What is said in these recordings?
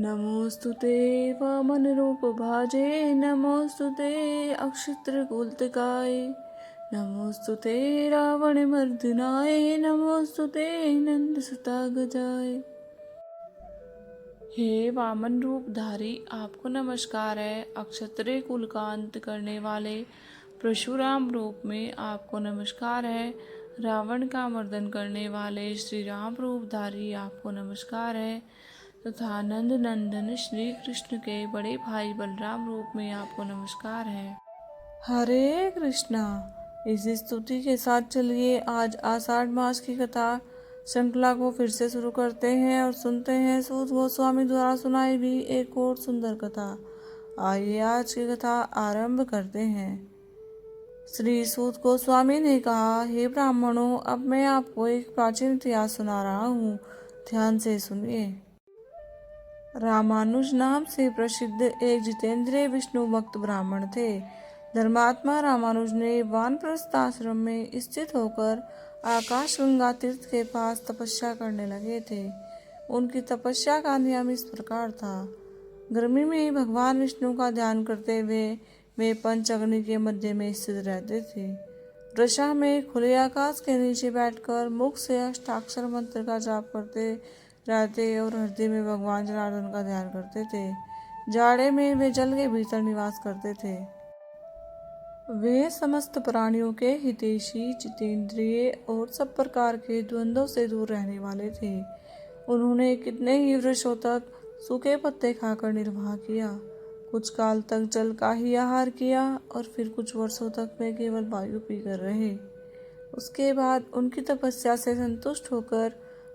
नमोस्तुते वामनरूपभाजे नमोस्तुते अक्षत्रकुलतिकाय नमोस्तुते रावणमर्दनाय नमोस्तुते नंदसुतागजाय। हे वामन रूपधारी, आपको नमस्कार है। अक्षत्रिय कुल का अंत करने वाले परशुराम रूप में आपको नमस्कार है। रावण का मर्दन करने वाले श्री राम रूपधारी आपको नमस्कार है तथा नंद नंदन श्री कृष्ण के बड़े भाई बलराम रूप में आपको नमस्कार है। हरे कृष्णा। इस स्तुति के साथ चलिए आज आषाढ़ मास की कथा श्रृंखला को फिर से शुरू करते हैं और सुनते हैं सूत गोस्वामी द्वारा सुनाई भी एक और सुंदर कथा। आइए आज की कथा आरंभ करते हैं। श्री सूत गोस्वामी ने कहा, हे ब्राह्मणों, अब मैं आपको एक प्राचीन इतिहास सुना रहा हूँ, ध्यान से सुनिए। रामानुज नाम से प्रसिद्ध एक जितेंद्रिय विष्णु भक्त ब्राह्मण थे। धर्मात्मा रामानुज ने वानप्रस्थ आश्रम में स्थित होकर आकाशगंगा तीर्थ के पास तपस्या करने लगे थे। उनकी तपस्या का नियम इस प्रकार था। गर्मी में भगवान विष्णु का ध्यान करते हुए वे पंच अग्नि के मध्य में स्थित रहते थे। वृषा में खुले आकाश के नीचे बैठकर मुख से अष्टाक्षर मंत्र का जाप करते रहते और हृदय में भगवान जनार्दन का ध्यान करते थे। जाड़े में वे जल के भीतर निवास करते थे। वे समस्त प्राणियों के हितैषी, जितेंद्रिय और सब प्रकार के द्वंद्वों से दूर रहने वाले थे। उन्होंने कितने ही वर्षों तक सूखे पत्ते खाकर निर्वाह किया। कुछ काल तक जल का ही आहार किया और फिर कुछ वर्षों तक वे केवल वायु पीकर रहे। उसके बाद उनकी तपस्या से संतुष्ट होकर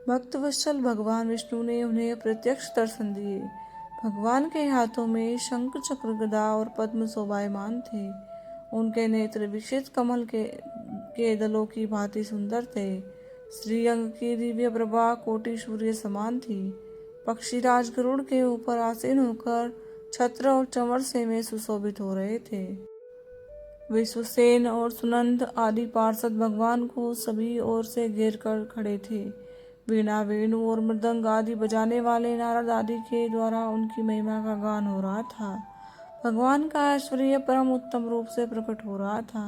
भक्तवत्सल भगवान विष्णु ने उन्हें प्रत्यक्ष दर्शन दिए। भगवान के हाथों में शंख, चक्र, गदा और पद्म शोभायमान थे। उनके नेत्र विकसित कमल के दलों की भांति सुंदर थे। श्रीअंग की दिव्य प्रभा कोटि सूर्य समान थी। पक्षीराज गरुड़ के ऊपर आसीन होकर छत्र और चमर से में सुशोभित हो रहे थे। विश्वसेन और सुनंद आदि पार्षद भगवान को सभी ओर से घेर कर खड़े थे। वीणा, वेणु और मृदंग आदि बजाने वाले नारद आदि के द्वारा उनकी महिमा का गान हो रहा था। भगवान का ऐश्वर्य परम उत्तम रूप से प्रकट हो रहा था।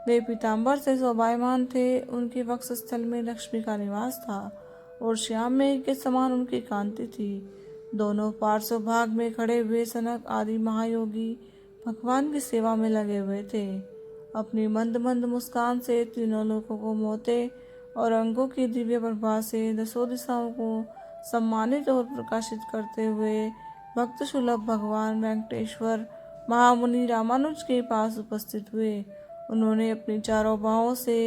वे पीताम्बर से शोभायमान थे। उनके वक्षस्थल में लक्ष्मी का निवास था और श्याम मेघ के समान उनकी कांति थी। दोनों पार्श्व भाग में खड़े हुए सनक आदि महायोगी भगवान की सेवा में लगे हुए थे। अपनी मंद मंद मुस्कान से तीनों लोगों को मोहते और अंगों की दिव्य प्रभा से दसों दिशाओं को सम्मानित और प्रकाशित करते हुए भक्त सुलभ भगवान वेंकटेश्वर महामुनि रामानुज के पास उपस्थित हुए। उन्होंने अपनी चारों बाहों से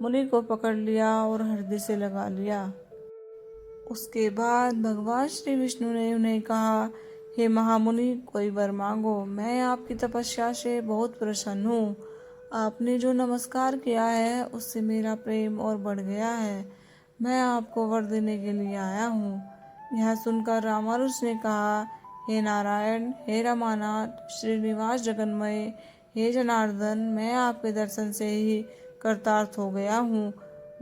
मुनि को पकड़ लिया और हृदय से लगा लिया। उसके बाद भगवान श्री विष्णु ने उन्हें कहा, हे महामुनि, कोई वर मांगो, मैं आपकी तपस्या से बहुत प्रसन्न हूँ। आपने जो नमस्कार किया है उससे मेरा प्रेम और बढ़ गया है। मैं आपको वर देने के लिए आया हूँ। यह सुनकर रामानुज ने कहा, हे नारायण, हे रमानाथ, श्रीनिवास जगन्मय, हे जनार्दन, मैं आपके दर्शन से ही कृतार्थ हो गया हूँ।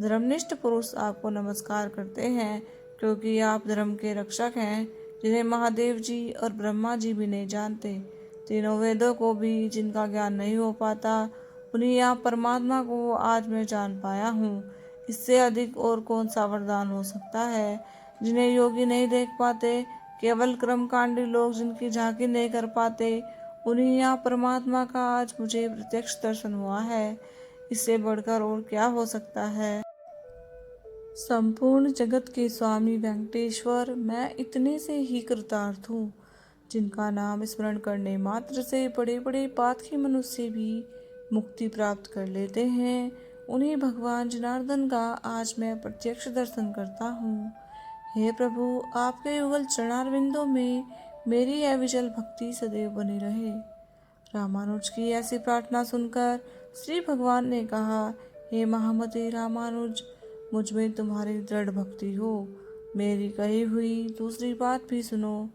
धर्मनिष्ठ पुरुष आपको नमस्कार करते हैं क्योंकि आप धर्म के रक्षक हैं, जिन्हें महादेव जी और ब्रह्मा जी भी नहीं जानते। तीनों वेदों को भी जिनका ज्ञान नहीं हो पाता, उन्हीं आप परमात्मा को आज मैं जान पाया हूँ। इससे अधिक और कौन सा वरदान हो सकता है। जिन्हें योगी नहीं देख पाते, केवल कर्मकांडी लोग जिनकी झांकी नहीं कर पाते, उन्हीं आप परमात्मा का आज मुझे प्रत्यक्ष दर्शन हुआ है। इससे बढ़कर और क्या हो सकता है। संपूर्ण जगत के स्वामी वेंकटेश्वर, मैं इतने से ही कृतार्थ हूँ। जिनका नाम स्मरण करने मात्र से बड़े बड़े पातकी मनुष्य भी मुक्ति प्राप्त कर लेते हैं, उन्हीं भगवान जनार्दन का आज मैं प्रत्यक्ष दर्शन करता हूँ। हे प्रभु, आपके युगल चरणारविंदों में मेरी अविचल भक्ति सदैव बनी रहे। रामानुज की ऐसी प्रार्थना सुनकर श्री भगवान ने कहा, हे महामते रामानुज, मुझ में तुम्हारी दृढ़ भक्ति हो। मेरी कही हुई दूसरी बात भी सुनो।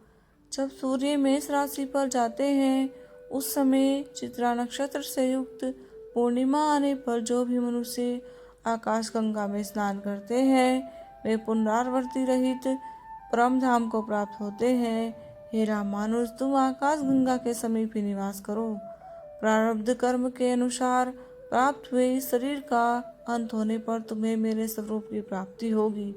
जब सूर्य मेष राशि पर जाते हैं, उस समय चित्रा नक्षत्र से युक्त पूर्णिमा आने पर जो भी मनुष्य आकाश गंगा में स्नान करते हैं, वे पुनरावृत्ति रहित परम धाम को प्राप्त होते हैं। हे रामानुज, तुम आकाश गंगा के समीप ही निवास करो। प्रारब्ध कर्म के अनुसार प्राप्त हुए इस शरीर का अंत होने पर तुम्हें मेरे स्वरूप की प्राप्ति होगी।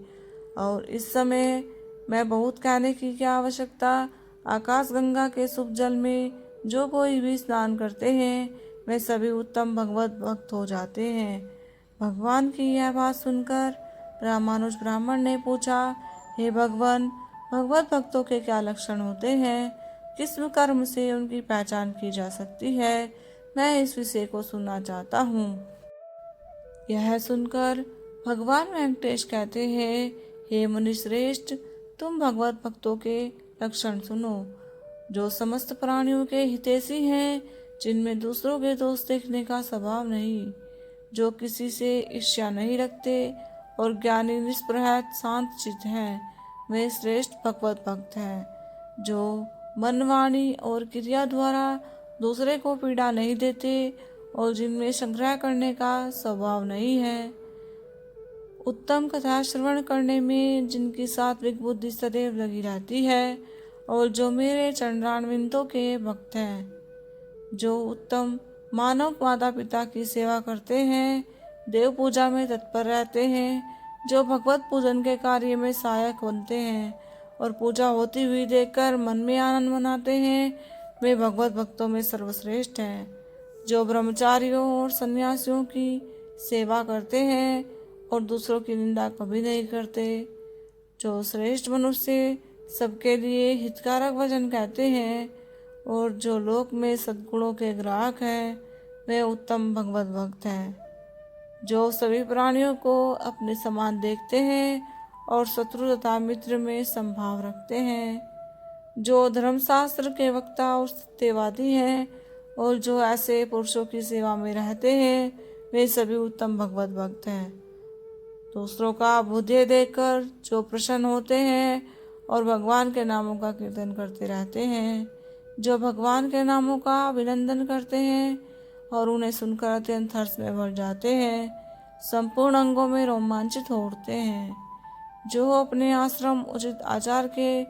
और इस समय मैं बहुत कहने की क्या आवश्यकता। आकाश गंगा के शुभ जल में जो कोई भी स्नान करते हैं वे सभी उत्तम भगवत भक्त हो जाते हैं। भगवान की यह बात सुनकर रामानुज ब्राह्मण ने पूछा, हे भगवान, भगवत भक्तों के क्या लक्षण होते हैं? किस कर्म से उनकी पहचान की जा सकती है? मैं इस विषय को सुनना चाहता हूँ। यह सुनकर भगवान वेंकटेश कहते हैं, हे मुनिश्रेष्ठ, तुम भगवत भक्तों के लक्षण सुनो। जो समस्त प्राणियों के हितैषी हैं, जिनमें दूसरों के दोष देखने का स्वभाव नहीं, जो किसी से ईर्ष्या नहीं रखते और ज्ञानी निष्प्रह शांत चित्त हैं, वे श्रेष्ठ भगवत भक्त हैं। जो मन, वाणी और क्रिया द्वारा दूसरे को पीड़ा नहीं देते और जिनमें संग्रह करने का स्वभाव नहीं है, उत्तम कथा श्रवण करने में जिनकी सात्विक बुद्धि सदैव लगी रहती है और जो मेरे चरणारविंदों के भक्त हैं, जो उत्तम मानव माता पिता की सेवा करते हैं, देव पूजा में तत्पर रहते हैं, जो भगवत पूजन के कार्य में सहायक बनते हैं और पूजा होती हुई देखकर मन में आनंद मनाते हैं, वे भगवत भक्तों में सर्वश्रेष्ठ हैं। जो ब्रह्मचारियों और सन्यासियों की सेवा करते हैं और दूसरों की निंदा कभी नहीं करते, जो श्रेष्ठ मनुष्य सबके लिए हितकारक वचन कहते हैं और जो लोक में सद्गुणों के ग्राहक हैं, वे उत्तम भगवत भक्त हैं। जो सभी प्राणियों को अपने समान देखते हैं और शत्रु तथा मित्र में संभाव रखते हैं, जो धर्मशास्त्र के वक्ता और सत्यवादी हैं और जो ऐसे पुरुषों की सेवा में रहते हैं, वे सभी उत्तम भगवत भक्त हैं। दूसरों का अभ्युदय देखकर जो प्रसन्न होते हैं और भगवान के नामों का कीर्तन करते रहते हैं, जो भगवान के नामों का अभिनंदन करते हैं और उन्हें सुनकर अत्यंत हर्ष में भर जाते हैं, संपूर्ण अंगों में रोमांचित हो उठते हैं, जो अपने आश्रम उचित आचार के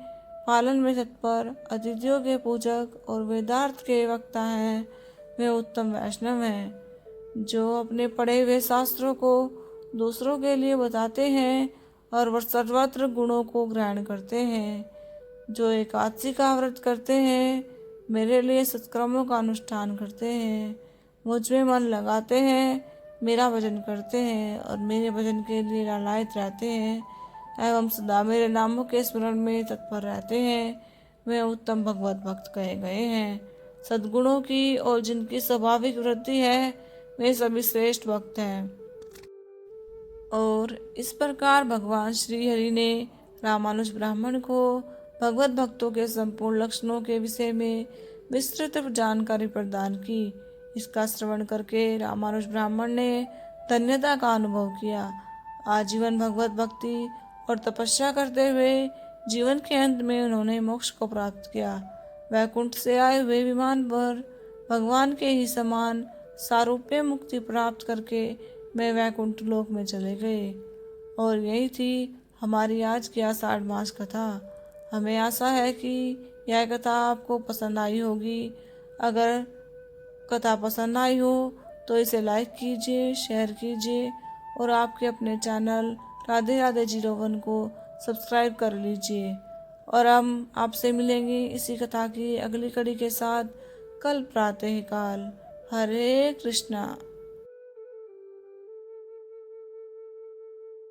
पालन में तत्पर, अतिथियों के पूजक और वेदार्थ के वक्ता हैं, वे उत्तम वैष्णव हैं। जो अपने पढ़े हुए शास्त्रों को दूसरों के लिए बताते हैं और सर्वत्र गुणों को ग्रहण करते हैं, जो एकादशी का व्रत करते हैं, मेरे लिए सत्कर्मों का अनुष्ठान करते हैं, मुझ में मन लगाते हैं, मेरा भजन करते हैं और मेरे भजन के लिए लालायित रहते हैं एवं सदा मेरे नामों के स्मरण में तत्पर रहते हैं, वे उत्तम भगवत भक्त कहे गए हैं। सद्गुणों की और जिनकी स्वाभाविक वृद्धि है, वे सभी श्रेष्ठ भक्त हैं। और इस प्रकार भगवान श्री हरि ने रामानुज ब्राह्मण को भगवत भक्तों के संपूर्ण लक्षणों के विषय में विस्तृत जानकारी प्रदान की। इसका श्रवण करके रामानुज ब्राह्मण ने धन्यता का अनुभव किया। आजीवन भगवत भक्ति और तपस्या करते हुए जीवन के अंत में उन्होंने मोक्ष को प्राप्त किया। वैकुंठ से आए हुए विमान पर भगवान के ही समान सारूप्य मुक्ति प्राप्त करके वे वैकुंठ लोक में चले गए। और यही थी हमारी आज की आषाढ़ मास कथा। हमें आशा है कि यह कथा आपको पसंद आई होगी। अगर कथा पसंद आई हो तो इसे लाइक कीजिए, शेयर कीजिए और आपके अपने चैनल राधे राधे 01 को सब्सक्राइब कर लीजिए। और हम आपसे मिलेंगे इसी कथा की अगली कड़ी के साथ कल प्रातः काल। हरे कृष्णा।